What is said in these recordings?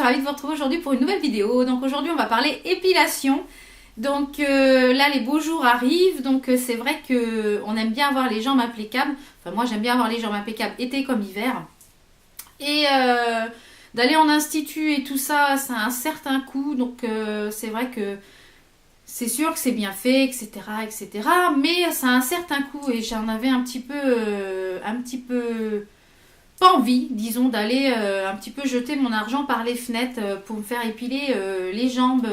ravie de vous retrouver aujourd'hui pour une nouvelle vidéo. Donc aujourd'hui on va parler épilation. Donc là les beaux jours arrivent, donc c'est vrai que on aime bien avoir les jambes impeccables. Enfin moi j'aime bien avoir les jambes impeccables été comme hiver. Et d'aller en institut et tout ça, ça a un certain coût. Donc c'est vrai que c'est sûr que c'est bien fait, etc., etc. Mais ça a un certain coût et j'en avais un petit peu pas envie, disons, d'aller un petit peu jeter mon argent par les fenêtres pour me faire épiler les jambes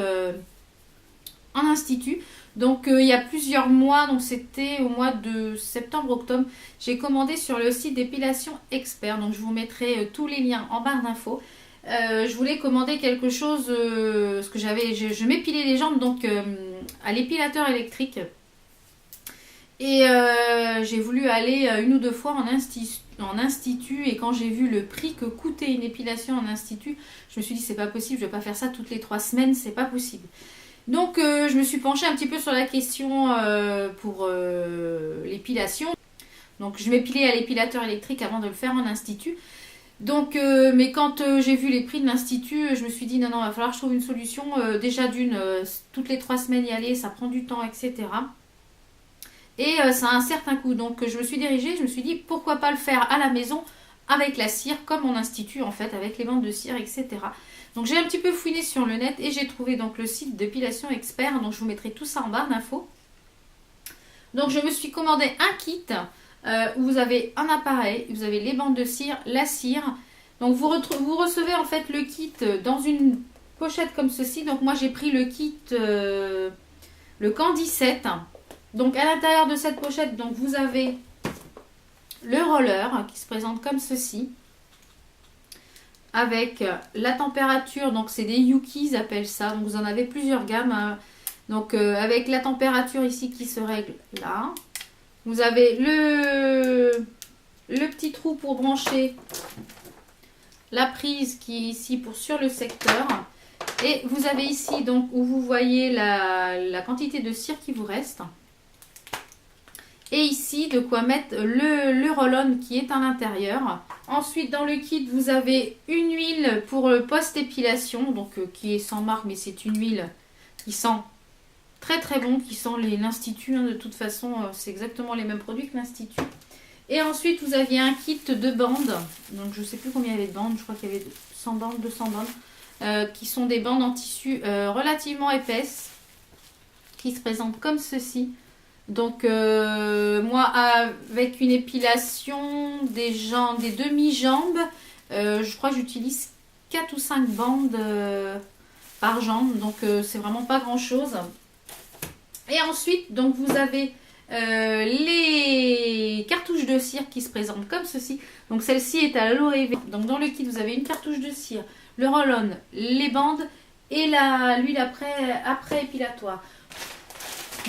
en institut. Donc il y a plusieurs mois, donc c'était au mois de septembre-octobre, j'ai commandé sur le site d'épilation expert. Donc je vous mettrai tous les liens en barre d'infos. Je voulais commander quelque chose parce que je m'épilais les jambes donc à l'épilateur électrique. Et j'ai voulu aller une ou deux fois en institut et quand j'ai vu le prix que coûtait une épilation en institut, je me suis dit c'est pas possible, je vais pas faire ça toutes les 3 semaines, c'est pas possible. Donc je me suis penchée un petit peu sur la question pour l'épilation. Donc je m'épilais à l'épilateur électrique avant de le faire en institut. Donc, mais quand j'ai vu les prix de l'institut, je me suis dit non, il va falloir que je trouve une solution. Déjà d'une, toutes les 3 semaines y aller, ça prend du temps, etc. Et ça a un certain coût. Donc je me suis dirigée, je me suis dit pourquoi pas le faire à la maison avec la cire, comme en institut en fait, avec les bandes de cire, etc. Donc j'ai un petit peu fouiné sur le net et j'ai trouvé donc le site d'épilation expert. Donc je vous mettrai tout ça en barre d'infos. Donc je me suis commandé un kit où vous avez un appareil, vous avez les bandes de cire, la cire. Donc vous recevez en fait le kit dans une pochette comme ceci. Donc moi j'ai pris le kit, le Candy 7. Donc à l'intérieur de cette pochette, donc vous avez le roller qui se présente comme ceci. Avec la température, donc c'est des Yuki, ils appellent ça. Donc vous en avez plusieurs gammes. Donc avec la température ici qui se règle là. Vous avez le petit trou pour brancher la prise qui est ici sur le secteur. Et vous avez ici donc où vous voyez la quantité de cire qui vous reste. Et ici de quoi mettre le roll-on qui est à l'intérieur. Ensuite dans le kit vous avez une huile pour le post-épilation. Donc qui est sans marque mais c'est une huile qui sent très très bon, qui sent l'institut, hein, de toute façon c'est exactement les mêmes produits que l'institut. Et ensuite vous aviez un kit de bandes, donc je ne sais plus combien il y avait de bandes, je crois qu'il y avait 100 bandes, 200 bandes, qui sont des bandes en tissu relativement épaisses, qui se présentent comme ceci. Donc moi avec une épilation des demi-jambes, je crois que j'utilise 4 ou 5 bandes par jambe, donc c'est vraiment pas grand chose. Et ensuite, donc vous avez les cartouches de cire qui se présentent comme ceci. Donc celle-ci est à l'aloe vera. Donc dans le kit, vous avez une cartouche de cire, le roll-on, les bandes et l'huile après épilatoire.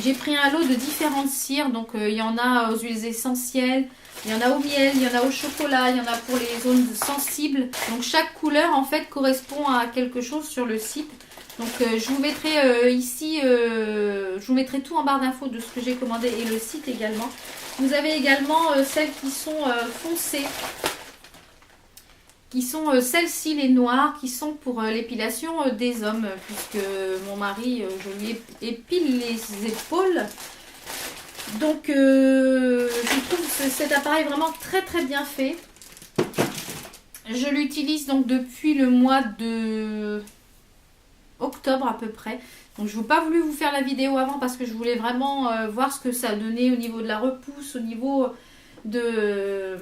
J'ai pris un lot de différentes cires. Donc il y en a aux huiles essentielles, il y en a au miel, il y en a au chocolat, il y en a pour les zones sensibles. Donc chaque couleur en fait correspond à quelque chose sur le site. Donc je vous mettrai ici, je vous mettrai tout en barre d'infos de ce que j'ai commandé et le site également. Vous avez également celles qui sont foncées, qui sont celles-ci les noires, qui sont pour l'épilation des hommes, puisque mon mari, je lui épile les épaules. Donc je trouve cet appareil vraiment très très bien fait. Je l'utilise donc depuis le mois de octobre à peu près. Donc je n'ai pas voulu vous faire la vidéo avant parce que je voulais vraiment voir ce que ça donnait au niveau de la repousse, au niveau de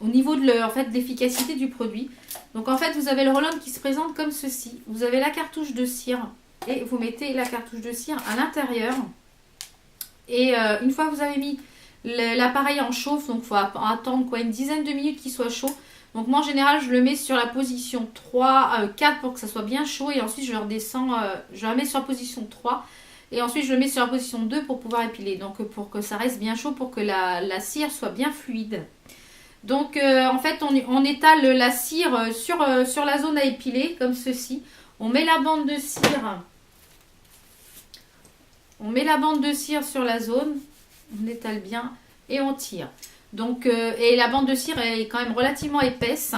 en fait, de l'efficacité du produit. Donc en fait vous avez le roll-on qui se présente comme ceci. Vous avez la cartouche de cire et vous mettez la cartouche de cire à l'intérieur. Et une fois que vous avez mis l'appareil en chauffe, donc il faut attendre quoi, une dizaine de minutes qu'il soit chaud. Donc moi en général je le mets sur la position 3, 4 pour que ça soit bien chaud et ensuite je redescends, je la mets sur la position 3 et ensuite je le mets sur la position 2 pour pouvoir épiler. Donc pour que ça reste bien chaud, pour que la cire soit bien fluide. Donc en fait on étale la cire sur la zone à épiler comme ceci. On met la bande de cire. On met la bande de cire sur la zone, on étale bien et on tire. Donc, et la bande de cire est quand même relativement épaisse.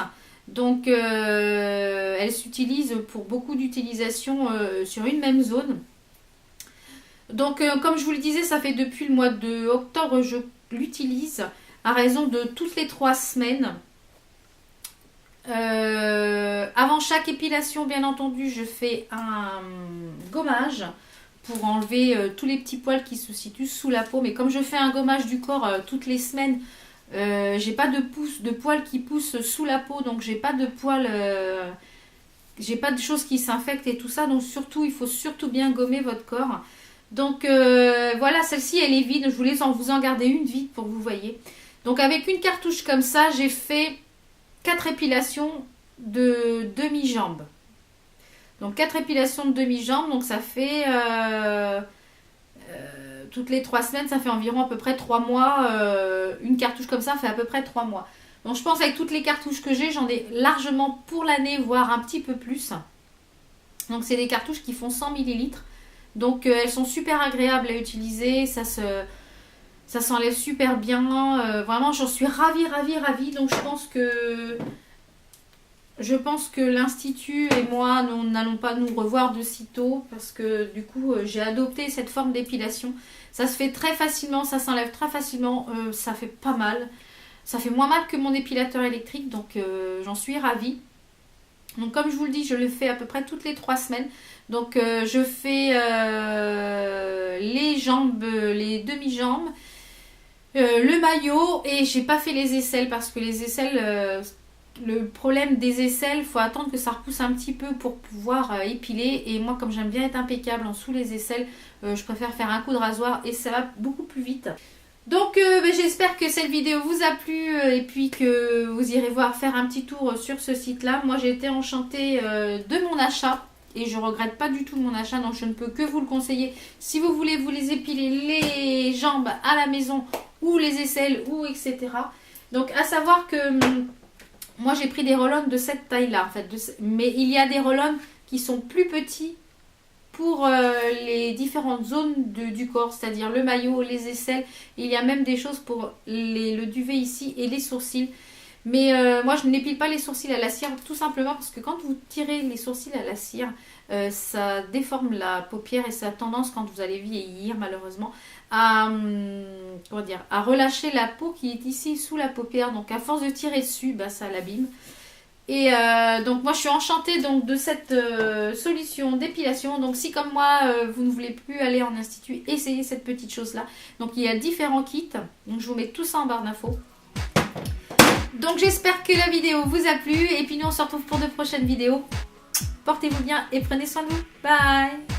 Donc elle s'utilise pour beaucoup d'utilisations sur une même zone. Donc comme je vous le disais, ça fait depuis le mois de octobre je l'utilise à raison de toutes les 3 semaines. Avant chaque épilation, bien entendu, je fais un gommage pour enlever tous les petits poils qui se situent sous la peau. Mais comme je fais un gommage du corps toutes les semaines, j'ai pas de poils qui poussent sous la peau, donc j'ai pas de poils, j'ai pas de choses qui s'infectent et tout ça. Donc surtout, il faut surtout bien gommer votre corps. Donc voilà, celle-ci elle est vide. Je voulais vous en garder une vide pour que vous voyez. Donc avec une cartouche comme ça, j'ai fait 4 épilations de demi-jambe. Donc 4 épilations de demi-jambe, donc ça fait toutes les 3 semaines, ça fait environ à peu près 3 mois. Une cartouche comme ça fait à peu près 3 mois. Donc je pense avec toutes les cartouches que j'ai, j'en ai largement pour l'année, voire un petit peu plus. Donc c'est des cartouches qui font 100 ml. Donc elles sont super agréables à utiliser, ça s'enlève super bien. Vraiment j'en suis ravie. Donc je pense que l'Institut et moi, nous n'allons pas nous revoir de sitôt parce que du coup, j'ai adopté cette forme d'épilation. Ça se fait très facilement, ça s'enlève très facilement, ça fait pas mal. Ça fait moins mal que mon épilateur électrique, donc j'en suis ravie. Donc comme je vous le dis, je le fais à peu près toutes les 3 semaines. Donc je fais les jambes, les demi-jambes, le maillot et j'ai pas fait les aisselles parce que les aisselles... le problème des aisselles, il faut attendre que ça repousse un petit peu pour pouvoir épiler. Et moi, comme j'aime bien être impeccable en dessous les aisselles, je préfère faire un coup de rasoir et ça va beaucoup plus vite. Donc j'espère que cette vidéo vous a plu et puis que vous irez faire un petit tour sur ce site-là. Moi, j'ai été enchantée de mon achat et je regrette pas du tout mon achat. Donc, je ne peux que vous le conseiller. Si vous voulez vous les épiler les jambes à la maison ou les aisselles ou etc. Donc, à savoir que... moi, j'ai pris des roll-on de cette taille-là, en fait. Mais il y a des roll-on qui sont plus petits pour les différentes zones du corps, c'est-à-dire le maillot, les aisselles. Il y a même des choses pour le duvet ici et les sourcils. Mais moi, je n'épile pas les sourcils à la cire, tout simplement parce que quand vous tirez les sourcils à la cire, ça déforme la paupière et ça a tendance, quand vous allez vieillir, malheureusement, à relâcher la peau qui est ici sous la paupière. Donc à force de tirer dessus, ça l'abîme. Et donc moi je suis enchantée donc, de cette solution d'épilation. Donc si comme moi vous ne voulez plus aller en institut, essayez cette petite chose là. Donc il y a différents kits. Donc je vous mets tout ça en barre d'infos. Donc j'espère que la vidéo vous a plu. Et puis nous on se retrouve pour de prochaines vidéos. Portez-vous bien et prenez soin de vous. Bye!